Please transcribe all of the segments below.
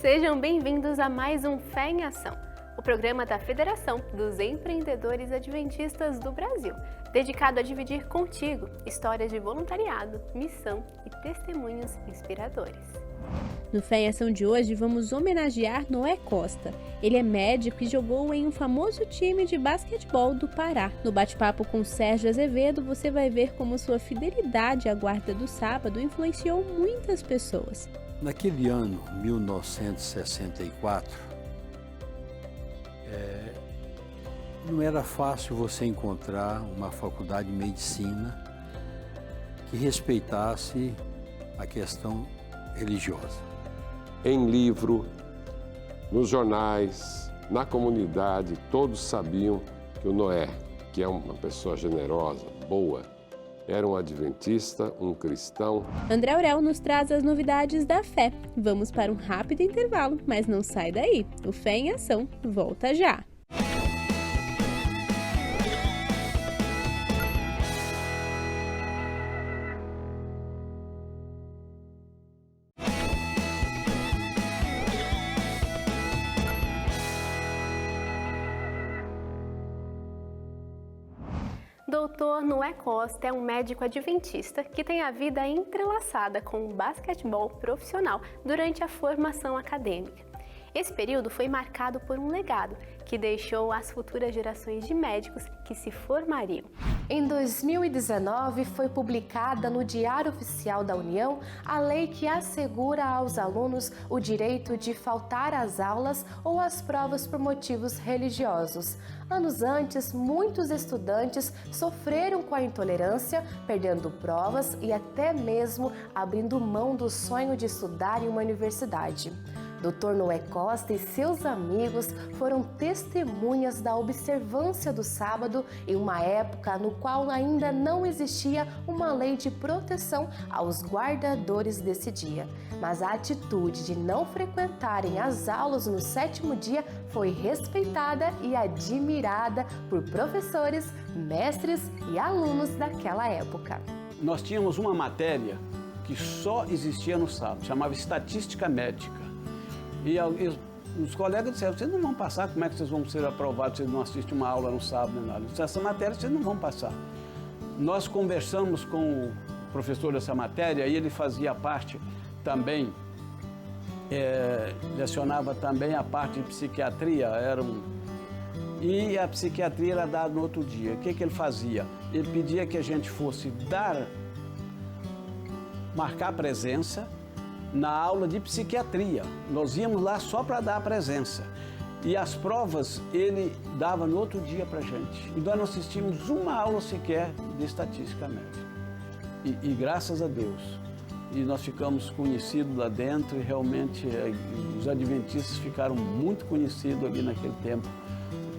Sejam bem-vindos a mais um Fé em Ação, o programa da Federação dos Empreendedores Adventistas do Brasil, dedicado a dividir contigo histórias de voluntariado, missão e testemunhos inspiradores. No Fé em Ação de hoje, vamos homenagear Noé Costa. Ele é médico e jogou em um famoso time de basquetebol do Pará. No bate-papo com Sérgio Azevedo, você vai ver como sua fidelidade à guarda do sábado influenciou muitas pessoas. Naquele ano, 1964, não era fácil você encontrar uma faculdade de medicina que respeitasse a questão religiosa. Em livro, nos jornais, na comunidade, todos sabiam que o Noé, que é uma pessoa generosa, boa, era um adventista, um cristão. André Aurel nos traz as novidades da fé. Vamos para um rápido intervalo, mas não sai daí. O Fé em Ação volta já. Doutor Noé Costa é um médico adventista que tem a vida entrelaçada com o basquetebol profissional durante a formação acadêmica. Esse período foi marcado por um legado que deixou às futuras gerações de médicos que se formariam. Em 2019, foi publicada no Diário Oficial da União a lei que assegura aos alunos o direito de faltar às aulas ou às provas por motivos religiosos. Anos antes, muitos estudantes sofreram com a intolerância, perdendo provas e até mesmo abrindo mão do sonho de estudar em uma universidade. Dr. Noé Costa e seus amigos foram testemunhas da observância do sábado em uma época no qual ainda não existia uma lei de proteção aos guardadores desse dia. Mas a atitude de não frequentarem as aulas no sétimo dia foi respeitada e admirada por professores, mestres e alunos daquela época. Nós tínhamos uma matéria que só existia no sábado, chamava Estatística Médica. E os colegas disseram, vocês não vão passar, como é que vocês vão ser aprovados se vocês não assistem uma aula no sábado? Nada. Essa matéria vocês não vão passar. Nós conversamos com o professor dessa matéria e ele fazia parte também, lecionava também a parte de psiquiatria, e a psiquiatria era dada no outro dia. O que ele fazia? Ele pedia que a gente fosse marcar presença na aula de psiquiatria. Nós íamos lá só para dar a presença. E as provas ele dava no outro dia para a gente. E nós não assistimos uma aula sequer de estatística médica. E graças a Deus. E nós ficamos conhecidos lá dentro e realmente os adventistas ficaram muito conhecidos ali naquele tempo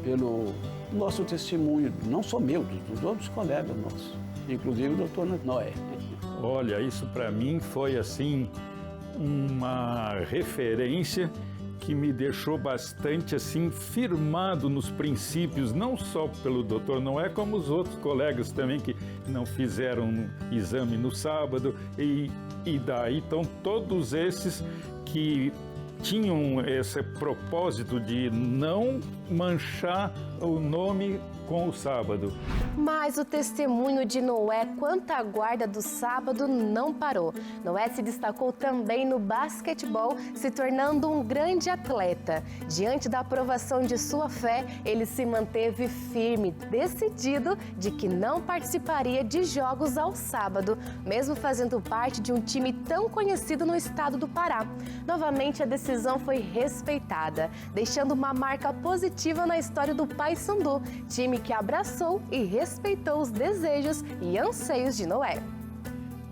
pelo nosso testemunho, não só meu, dos outros colegas nossos, inclusive o doutor Noé. Olha, isso para mim foi assim uma referência que me deixou bastante assim firmado nos princípios, não só pelo Dr. Noé, como os outros colegas também que não fizeram exame no sábado e daí então todos esses que tinham esse propósito de não manchar o nome com o sábado. Mas o testemunho de Noé quanto à guarda do sábado não parou. Noé se destacou também no basquetebol, se tornando um grande atleta. Diante da aprovação de sua fé, ele se manteve firme, decidido de que não participaria de jogos ao sábado, mesmo fazendo parte de um time tão conhecido no estado do Pará. Novamente, a decisão foi respeitada, deixando uma marca positiva na história do Paysandu, time que abraçou e respeitou os desejos e anseios de Noé.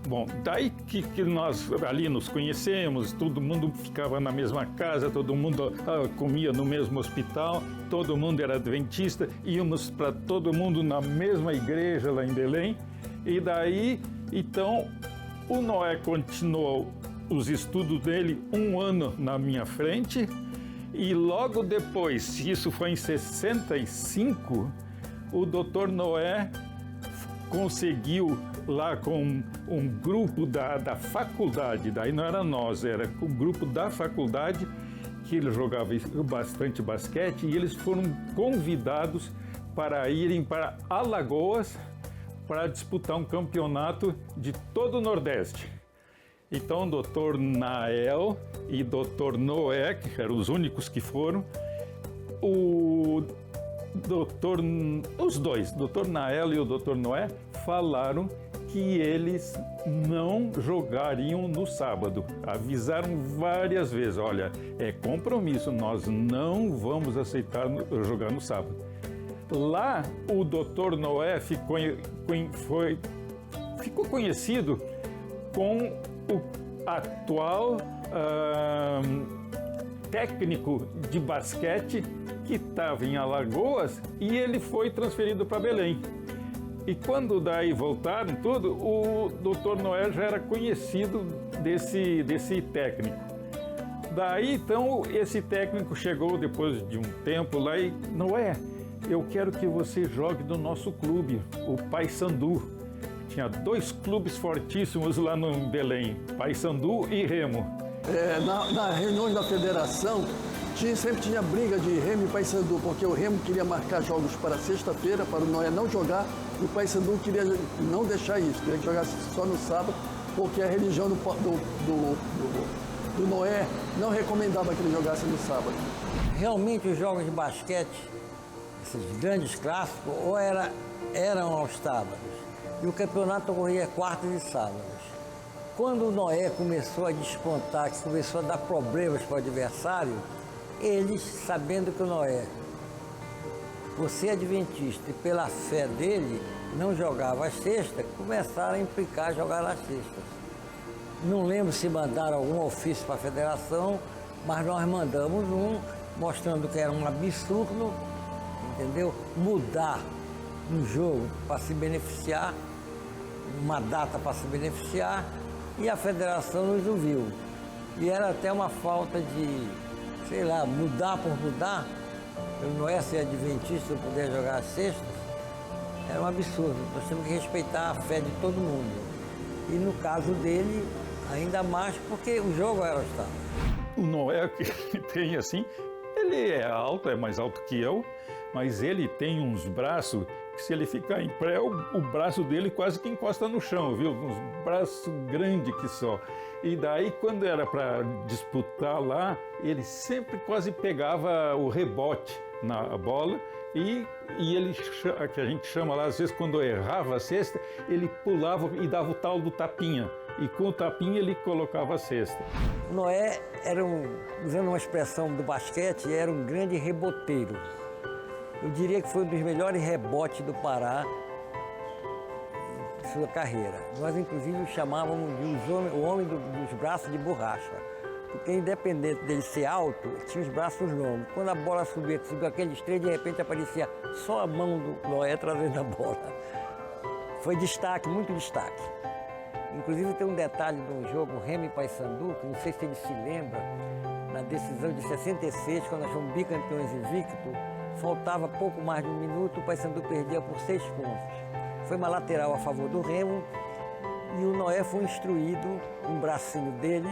Bom, daí que nós ali nos conhecemos, todo mundo ficava na mesma casa, todo mundo comia no mesmo hospital, todo mundo era adventista, íamos para todo mundo na mesma igreja lá em Belém. E daí, então, o Noé continuou os estudos dele um ano na minha frente e logo depois, isso foi em 65, o Dr. Noé conseguiu lá com um grupo da faculdade, daí não era nós, era o grupo da faculdade, que ele jogava bastante basquete e eles foram convidados para irem para Alagoas para disputar um campeonato de todo o Nordeste. Então, o Dr. Nael e Dr. Noé, que eram os únicos que foram, os dois, Dr. Nael e o Dr. Noé, falaram que eles não jogariam no sábado. Avisaram várias vezes, olha, é compromisso, nós não vamos aceitar jogar no sábado. Lá, o Dr. Noé ficou conhecido com o atual técnico de basquete que estava em Alagoas e ele foi transferido para Belém. E quando daí voltaram tudo, o Dr. Noé já era conhecido desse técnico. Daí, então, esse técnico chegou depois de um tempo lá e, Noé, eu quero que você jogue no nosso clube, o Paysandu. Tinha 2 clubes fortíssimos lá no Belém, Paysandu e Remo. Nas reuniões da federação, sempre tinha briga de Remo e Paysandu, porque o Remo queria marcar jogos para sexta-feira, para o Noé não jogar, e o Paysandu queria não deixar isso, queria que jogasse só no sábado, porque a religião do Noé não recomendava que ele jogasse no sábado. Realmente os jogos de basquete, esses grandes clássicos, ou eram aos sábados, e o campeonato ocorria quartas e sábados. Quando o Noé começou a despontar, que começou a dar problemas para o adversário, eles, sabendo que o Noé, por ser adventista e pela fé dele, não jogava às sextas, começaram a implicar jogar às sextas. Não lembro se mandaram algum ofício para a federação, mas nós mandamos um, mostrando que era um absurdo, entendeu? Mudar um jogo para se beneficiar, uma data para se beneficiar, e a federação nos ouviu. E era até uma falta de, sei lá, mudar por mudar, eu não é ser adventista, eu poder jogar às sextas, era um absurdo. Nós temos que respeitar a fé de todo mundo. E no caso dele, ainda mais porque o jogo era o sábado. O Noé que tem assim, ele é alto, é mais alto que eu, mas ele tem uns braços que se ele ficar em pé, o braço dele quase que encosta no chão, viu? Uns braços grandes que só. E daí, quando era para disputar lá, ele sempre quase pegava o rebote na bola e ele, que a gente chama lá, às vezes, quando errava a cesta, ele pulava e dava o tal do tapinha. E com o tapinha ele colocava a cesta. Noé era usando uma expressão do basquete, era um grande reboteiro. Eu diria que foi um dos melhores rebotes do Pará em sua carreira. Nós, inclusive, o chamávamos de o homem dos braços de borracha, porque, independente dele ser alto, tinha os braços longos. Quando a bola subia aqueles 3, de repente aparecia só a mão do Noé trazendo a bola. Foi destaque, muito destaque. Inclusive, tem um detalhe de um jogo, Remo e Paysandu, que não sei se ele se lembra, na decisão de 66, quando nós fomos bicampeões invictos, faltava pouco mais de um minuto, o Paysandu perdia por 6 pontos. Foi uma lateral a favor do Remo e o Noé foi instruído, um bracinho dele,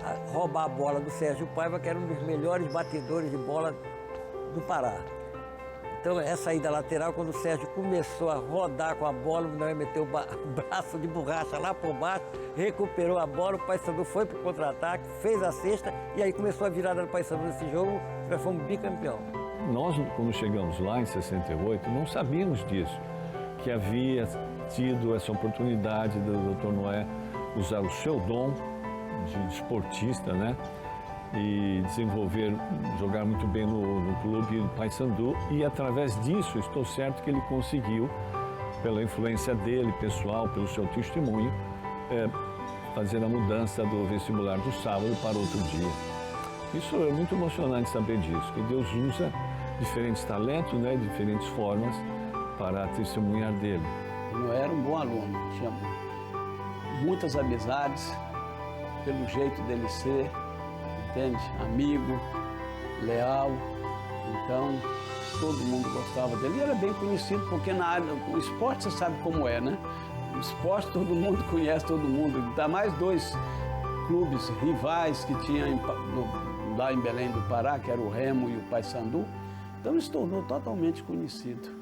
a roubar a bola do Sérgio Paiva, que era um dos melhores batedores de bola do Pará. Então, essa aí da lateral, quando o Sérgio começou a rodar com a bola, o Noé meteu o braço de borracha lá por baixo, recuperou a bola, o Paysandu foi para o contra-ataque, fez a cesta e aí começou a virada do Paysandu nesse jogo, nós fomos bicampeão. Nós, quando chegamos lá em 68, não sabíamos disso, que havia tido essa oportunidade do Dr. Noé usar o seu dom de esportista, né? E desenvolver, jogar muito bem no clube do Paysandu. E através disso, estou certo que ele conseguiu, pela influência dele, pessoal, pelo seu testemunho, fazer a mudança do vestibular do sábado para outro dia. Isso é muito emocionante saber disso, que Deus usa diferentes talentos, né, diferentes formas para testemunhar dele. Eu era um bom aluno, tinha muitas amizades, pelo jeito dele ser, entende? Amigo, leal, então todo mundo gostava dele. E era bem conhecido porque na área, o esporte você sabe como é, né? O esporte todo mundo conhece todo mundo, ainda mais 2 clubes rivais que tinha em lá em Belém do Pará, que era o Remo e o Paysandu. Então ele se tornou totalmente conhecido.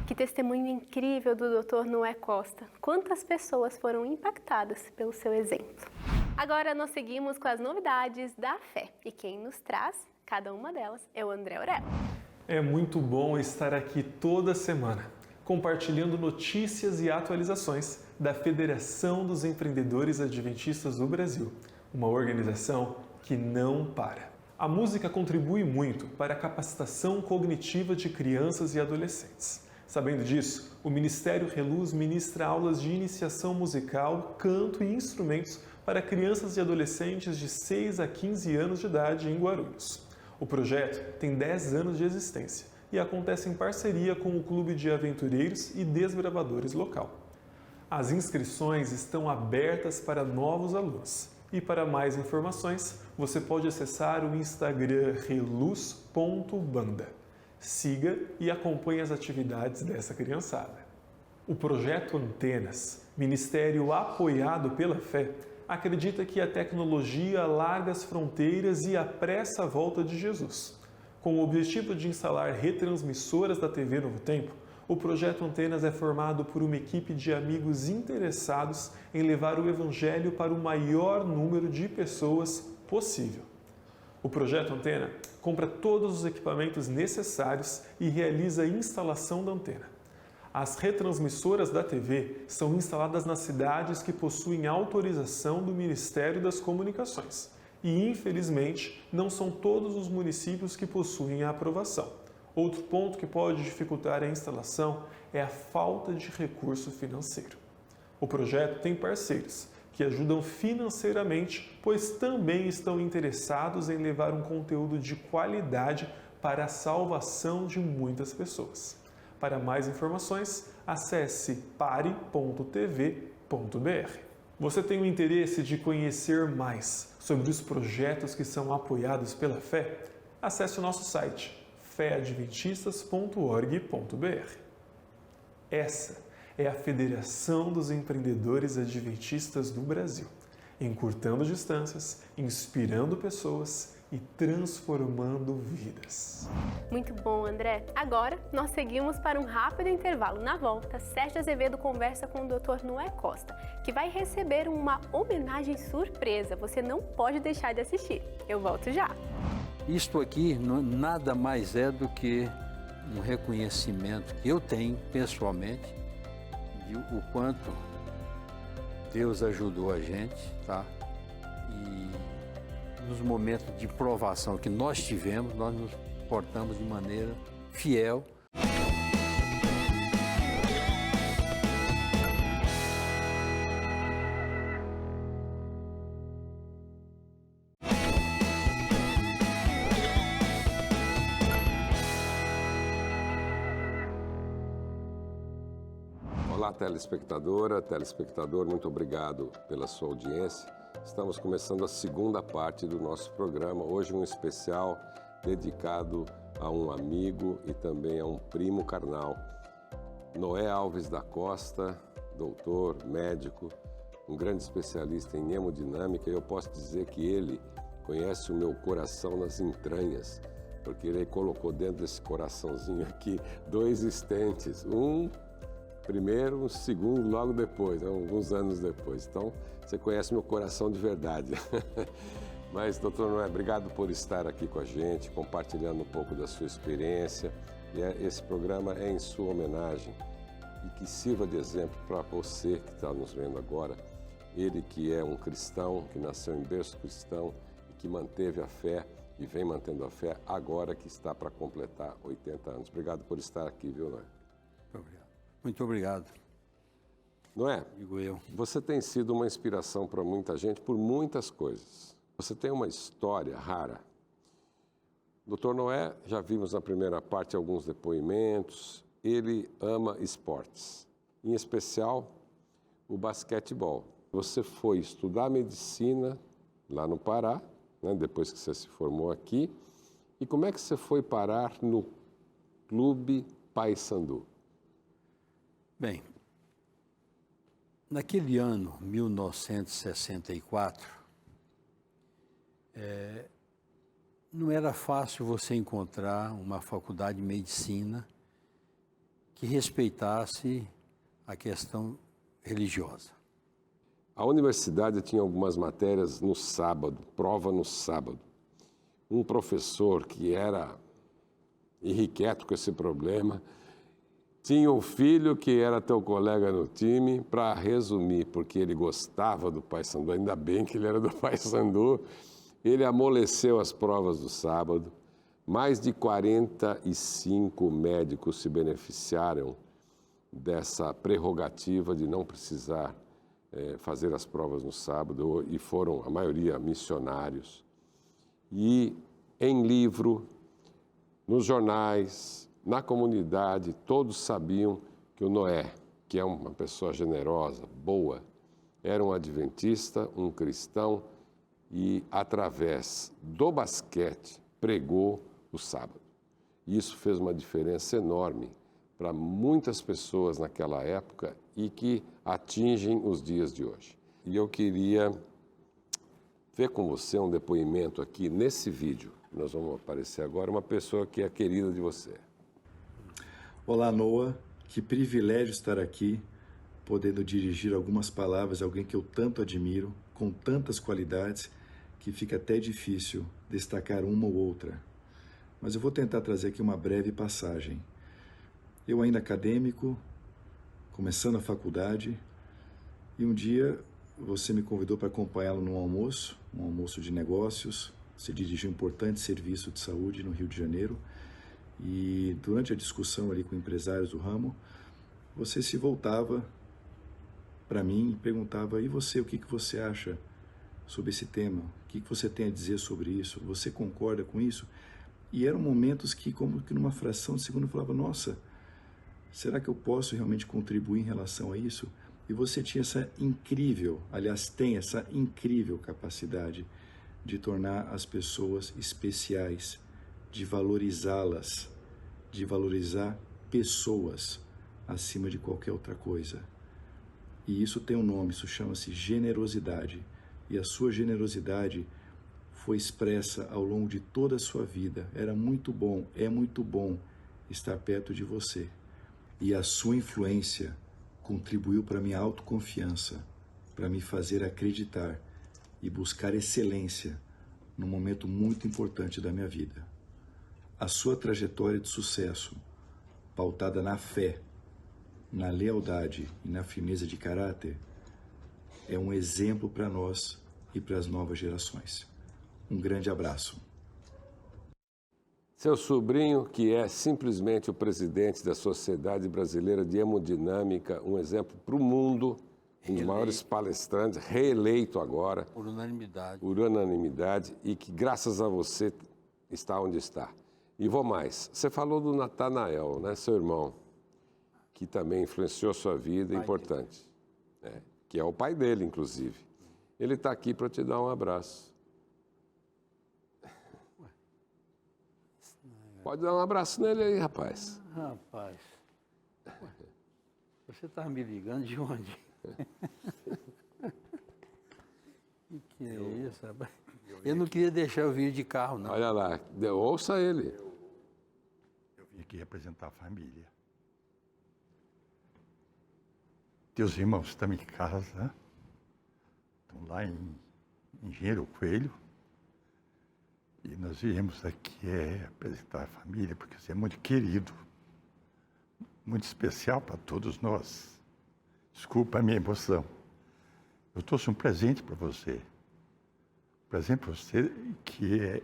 Que testemunho incrível do Dr. Noé Costa. Quantas pessoas foram impactadas pelo seu exemplo. Agora nós seguimos com as novidades da fé. E quem nos traz cada uma delas é o André Aurélio. É muito bom estar aqui toda semana, compartilhando notícias e atualizações da Federação dos Empreendedores Adventistas do Brasil, uma organização que não para. A música contribui muito para a capacitação cognitiva de crianças e adolescentes. Sabendo disso, o Ministério Reluz ministra aulas de iniciação musical, canto e instrumentos para crianças e adolescentes de 6 a 15 anos de idade em Guarulhos. O projeto tem 10 anos de existência e acontece em parceria com o Clube de Aventureiros e Desbravadores local. As inscrições estão abertas para novos alunos. E para mais informações, você pode acessar o Instagram reluz.banda. Siga e acompanhe as atividades dessa criançada. O projeto Antenas, ministério apoiado pela fé, acredita que a tecnologia alarga as fronteiras e apressa a volta de Jesus. Com o objetivo de instalar retransmissoras da TV Novo Tempo, o projeto Antenas é formado por uma equipe de amigos interessados em levar o Evangelho para o maior número de pessoas possível. O projeto Antena compra todos os equipamentos necessários e realiza a instalação da antena. As retransmissoras da TV são instaladas nas cidades que possuem autorização do Ministério das Comunicações e, infelizmente, não são todos os municípios que possuem a aprovação. Outro ponto que pode dificultar a instalação é a falta de recurso financeiro. O projeto tem parceiros que ajudam financeiramente, pois também estão interessados em levar um conteúdo de qualidade para a salvação de muitas pessoas. Para mais informações, acesse pare.tv.br. Você tem o interesse de conhecer mais sobre os projetos que são apoiados pela fé? Acesse o nosso site feadventistas.org.br. Essa é a Federação dos Empreendedores Adventistas do Brasil, encurtando distâncias, inspirando pessoas e transformando vidas. Muito bom, André. Agora, nós seguimos para um rápido intervalo. Na volta, Sérgio Azevedo conversa com o Dr. Noé Costa, que vai receber uma homenagem surpresa. Você não pode deixar de assistir. Eu volto já. Isto aqui nada mais é do que um reconhecimento que eu tenho pessoalmente de o quanto Deus ajudou a gente, tá? E nos momentos de provação que nós tivemos, nós nos portamos de maneira fiel. Olá, telespectadora, telespectador, muito obrigado pela sua audiência. Estamos começando a segunda parte do nosso programa, hoje um especial dedicado a um amigo e também a um primo carnal. Noé Alves da Costa, doutor, médico, um grande especialista em hemodinâmica, e eu posso dizer que ele conhece o meu coração nas entranhas, porque ele colocou dentro desse coraçãozinho aqui 2 estentes, um primeiro, um segundo, logo depois, alguns anos depois. Então, você conhece meu coração de verdade. Mas, doutor Noé, obrigado por estar aqui com a gente, compartilhando um pouco da sua experiência. E esse programa é em sua homenagem e que sirva de exemplo para você que está nos vendo agora. Ele que é um cristão, que nasceu em berço cristão e que manteve a fé e vem mantendo a fé agora que está para completar 80 anos. Obrigado por estar aqui, viu, Noé? Obrigado. Muito obrigado. Noé, Digo eu. você tem sido uma inspiração para muita gente por muitas coisas. Você tem uma história rara. Doutor Noé, já vimos na primeira parte alguns depoimentos. Ele ama esportes, em especial o basquetebol. Você foi estudar medicina lá no Pará, né, depois que você se formou aqui. E como é que você foi parar no Clube Paysandu? Bem, Naquele ano, 1964, não era fácil você encontrar uma faculdade de medicina que respeitasse a questão religiosa. A universidade tinha algumas matérias no sábado, prova no sábado. Um professor que era irrequieto com esse problema, tinha um filho que era teu colega no time, para resumir, porque ele gostava do Paysandu, ainda bem que ele era do Paysandu, ele amoleceu as provas do sábado. Mais de 45 médicos se beneficiaram dessa prerrogativa de não precisar fazer as provas no sábado, e foram, a maioria, missionários. E em livro, nos jornais, na comunidade, todos sabiam que o Noé, que é uma pessoa generosa, boa, era um adventista, um cristão, e através do basquete pregou o sábado. E isso fez uma diferença enorme para muitas pessoas naquela época e que atingem os dias de hoje. E eu queria ver com você um depoimento aqui nesse vídeo. Nós vamos aparecer agora, uma pessoa que é querida de você. Olá, Noah. Que privilégio estar aqui, podendo dirigir algumas palavras a alguém que eu tanto admiro, com tantas qualidades, que fica até difícil destacar uma ou outra. Mas eu vou tentar trazer aqui uma breve passagem. Eu ainda acadêmico, começando a faculdade, e um dia você me convidou para acompanhá-lo num almoço, um almoço de negócios. Você dirigiu um importante serviço de saúde no Rio de Janeiro, e durante a discussão ali com empresários do ramo, você se voltava para mim e perguntava: e você, o que você acha sobre esse tema? O que você tem a dizer sobre isso? Você concorda com isso? E eram momentos que, como que numa fração de segundo, eu falava: nossa, será que eu posso realmente contribuir em relação a isso? E você tinha essa incrível, aliás, tem essa incrível capacidade de tornar as pessoas especiais, de valorizá-las, de valorizar pessoas acima de qualquer outra coisa. E isso tem um nome, isso chama-se generosidade. E a sua generosidade foi expressa ao longo de toda a sua vida. Era muito bom, é muito bom estar perto de você. E a sua influência contribuiu para a minha autoconfiança, para me fazer acreditar e buscar excelência num momento muito importante da minha vida. A sua trajetória de sucesso, pautada na fé, na lealdade e na firmeza de caráter, é um exemplo para nós e para as novas gerações. Um grande abraço. Seu sobrinho, que é simplesmente o presidente da Sociedade Brasileira de Hemodinâmica, um exemplo para o mundo, um dos maiores palestrantes, reeleito agora. Por unanimidade. Por unanimidade, e que graças a você está onde está. E vou mais, você falou do Natanael, né, seu irmão, que também influenciou a sua vida, importante. Que é o pai dele, inclusive. Ele está aqui para te dar um abraço. Pode dar um abraço nele aí, rapaz. Rapaz, você está me ligando de onde? Que é isso, rapaz? Eu não queria deixar eu vir de carro, não. Olha lá, ouça ele. Eu vim aqui representar a família. Teus irmãos estão em casa, estão lá em Engenheiro Coelho. E nós viemos aqui apresentar a família, porque você é muito querido, muito especial para todos nós. Desculpa a minha emoção. Eu trouxe um presente para você. Um presente para você que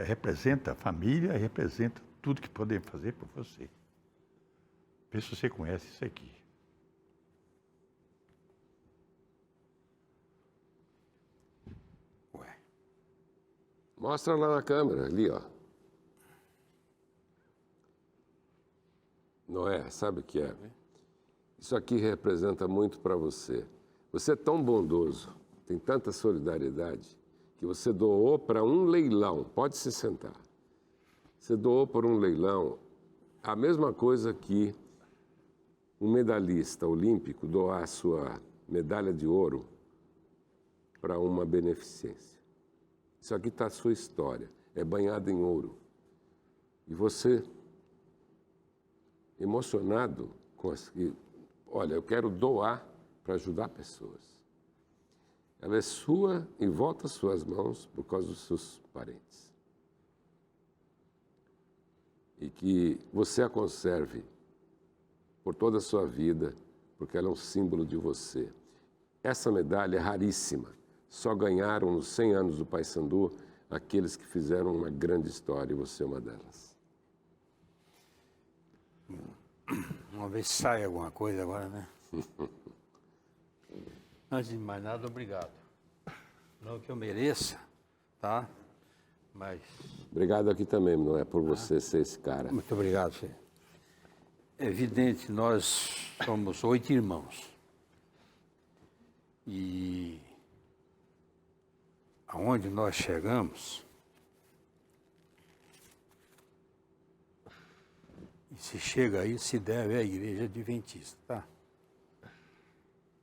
representa a família, representa tudo que podemos fazer por você. Vê se você conhece isso aqui. Mostra lá na câmera, ali, ó. Noé, sabe o que é? Isso aqui representa muito para você. Você é tão bondoso, tem tanta solidariedade, que você doou para um leilão. Pode se sentar. Você doou por um leilão a mesma coisa que um medalhista olímpico doar a sua medalha de ouro para uma beneficência. Isso aqui está a sua história, é banhada em ouro. E você, emocionado com as que, olha, eu quero doar para ajudar pessoas. Ela é sua e volta às suas mãos por causa dos seus parentes. E que você a conserve por toda a sua vida, porque ela é um símbolo de você. Essa medalha é raríssima. Só ganharam nos 100 anos do Paysandu aqueles que fizeram uma grande história, e você é uma delas. Vamos ver se sai alguma coisa agora, né? Antes de mais nada, obrigado. Não que eu mereça, tá? Mas... Obrigado aqui também, não é por você ser esse cara. Muito obrigado, Fê. É evidente, nós somos 8 irmãos. E aonde nós chegamos, e se chega aí, se deve à Igreja Adventista, tá?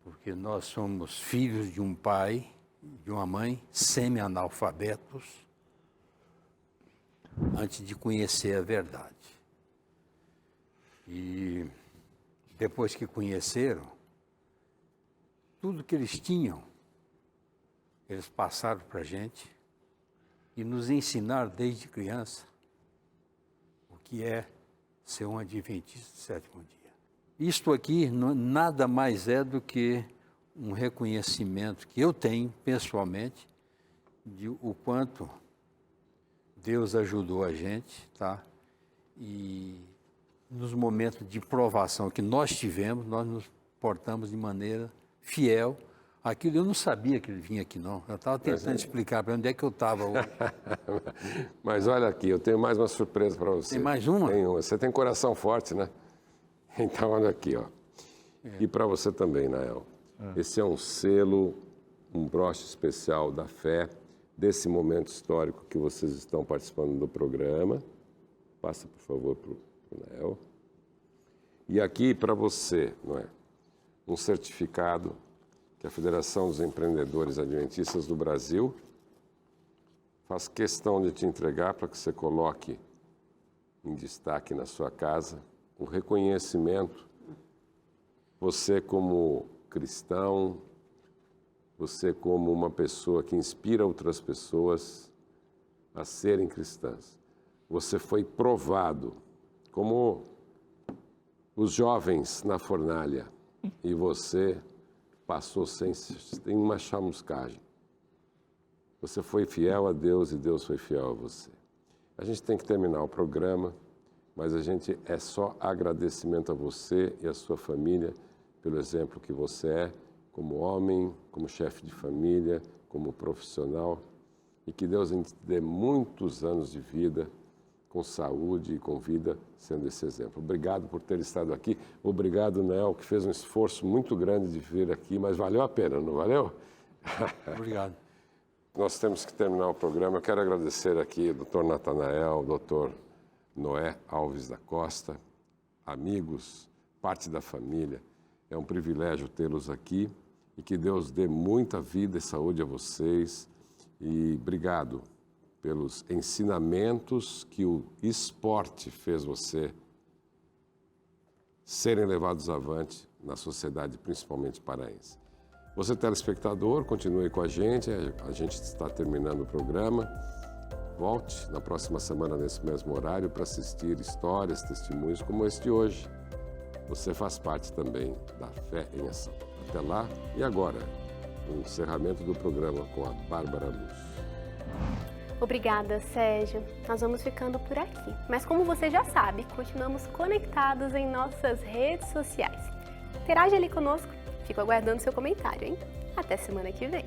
Porque nós somos filhos de um pai e de uma mãe semi-analfabetos antes de conhecer a verdade. E depois que conheceram, tudo que eles tinham, eles passaram para a gente e nos ensinaram desde criança o que é ser um adventista do sétimo dia. Isto aqui nada mais é do que um reconhecimento que eu tenho, pessoalmente, de o quanto Deus ajudou a gente, tá? E nos momentos de provação que nós tivemos, nós nos portamos de maneira fiel. Aquilo eu não sabia que ele vinha aqui, não. Eu estava tentando explicar para onde é que eu estava hoje. Mas olha aqui, eu tenho mais uma surpresa para você. Tem mais uma? Tem uma. Você tem coração forte, né? Então, olha aqui, ó. E para você também, Nael. Esse é um selo, um broche especial da fé, desse momento histórico que vocês estão participando do programa. Passa, por favor, para o Nael. E aqui, para você, não é? Um certificado que a Federação dos Empreendedores Adventistas do Brasil faz questão de te entregar para que você coloque em destaque na sua casa o reconhecimento, você como cristão, você como uma pessoa que inspira outras pessoas a serem cristãs. Você foi provado como os jovens na fornalha e você passou sem uma chamuscagem. Você foi fiel a Deus e Deus foi fiel a você. A gente tem que terminar o programa, mas a gente é só agradecimento a você e a sua família pelo exemplo que você é, como homem, como chefe de família, como profissional, e que Deus te dê muitos anos de vida, com saúde e com vida, sendo esse exemplo. Obrigado por ter estado aqui. Obrigado, Nel, que fez um esforço muito grande de vir aqui, mas valeu a pena, não valeu? Obrigado. Nós temos que terminar o programa. Eu quero agradecer aqui o Dr. Natanael, o Dr. Noé Alves da Costa, amigos, parte da família. É um privilégio tê-los aqui e que Deus dê muita vida e saúde a vocês. E obrigado pelos ensinamentos que o esporte fez você serem levados avante na sociedade, principalmente paraense. Você, telespectador, continue com a gente está terminando o programa. Volte na próxima semana, nesse mesmo horário, para assistir histórias, testemunhos como este de hoje. Você faz parte também da Fé em Ação. Até lá, e agora, o encerramento do programa com a Bárbara Luz. Obrigada, Sérgio. Nós vamos ficando por aqui. Mas como você já sabe, continuamos conectados em nossas redes sociais. Interage ali conosco. Fico aguardando seu comentário, hein? Até semana que vem.